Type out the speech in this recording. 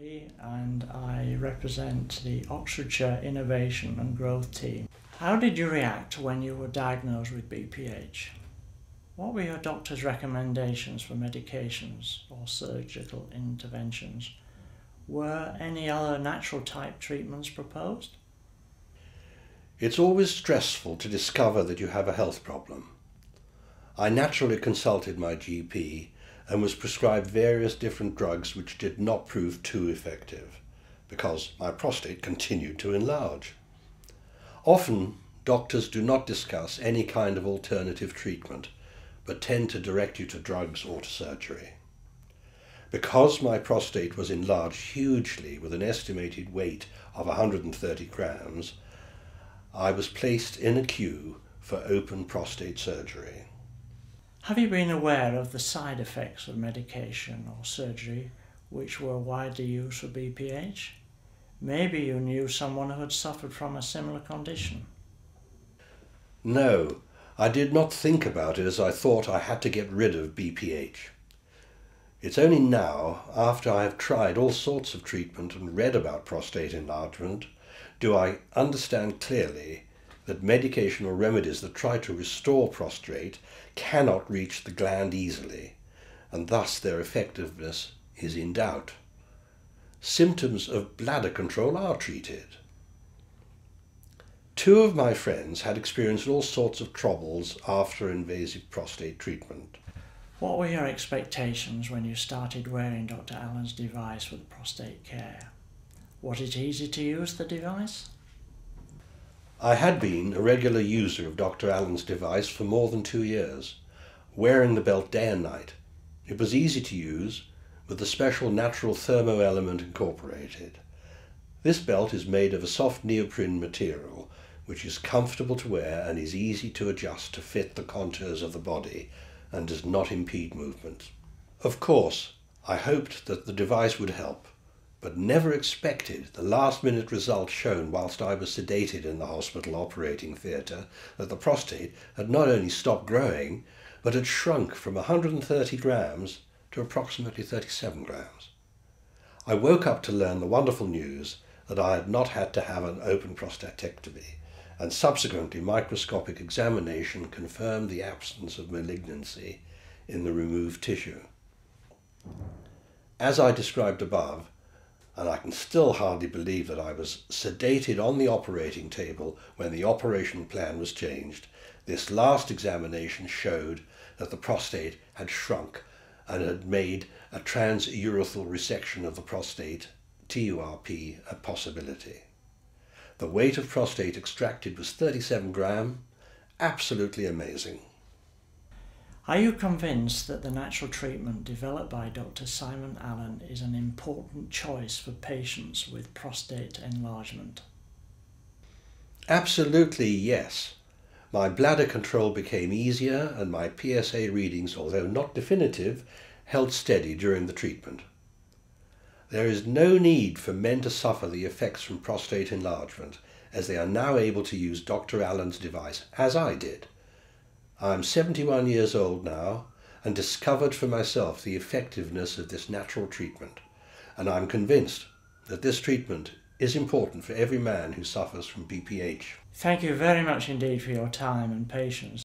Lee, and I represent the Oxfordshire Innovation and Growth Team. How did you react when you were diagnosed with BPH? What were your doctor's recommendations for medications or surgical interventions? Were any other natural type treatments proposed? It's always stressful to discover that you have a health problem. I naturally consulted my GP and was prescribed various different drugs which did not prove too effective because my prostate continued to enlarge. Often, doctors do not discuss any kind of alternative treatment, but tend to direct you to drugs or to surgery. Because my prostate was enlarged hugely with an estimated weight of 130 grams, I was placed in a queue for open prostate surgery. Have you been aware of the side effects of medication or surgery which were widely used for BPH? Maybe you knew someone who had suffered from a similar condition. No, I did not think about it as I thought I had to get rid of BPH. It's only now, after I have tried all sorts of treatment and read about prostate enlargement, do I understand clearly that medication or remedies that try to restore prostate cannot reach the gland easily, and thus their effectiveness is in doubt. Symptoms of bladder control are treated. Two of my friends had experienced all sorts of troubles after invasive prostate treatment. What were your expectations when you started wearing Dr. Allen's device with Prostate Care? Was it easy to use the device? I had been a regular user of Dr. Allen's device for more than 2 years, wearing the belt day and night. It was easy to use, with the special natural thermo element incorporated. This belt is made of a soft neoprene material, which is comfortable to wear and is easy to adjust to fit the contours of the body and does not impede movement. Of course, I hoped that the device would help, but never expected the last-minute result shown whilst I was sedated in the hospital operating theatre that the prostate had not only stopped growing, but had shrunk from 130 grams to approximately 37 grams. I woke up to learn the wonderful news that I had not had to have an open prostatectomy, and subsequently microscopic examination confirmed the absence of malignancy in the removed tissue. As I described above, and I can still hardly believe that I was sedated on the operating table when the operation plan was changed, this last examination showed that the prostate had shrunk and had made a transurethral resection of the prostate, TURP, a possibility. The weight of prostate extracted was 37 grams, absolutely amazing. Are you convinced that the natural treatment developed by Dr. Simon Allen is an important choice for patients with prostate enlargement? Absolutely yes. My bladder control became easier and my PSA readings, although not definitive, held steady during the treatment. There is no need for men to suffer the effects from prostate enlargement, as they are now able to use Dr. Allen's device, as I did. I am 71 years old now and discovered for myself the effectiveness of this natural treatment, and I am convinced that this treatment is important for every man who suffers from BPH. Thank you very much indeed for your time and patience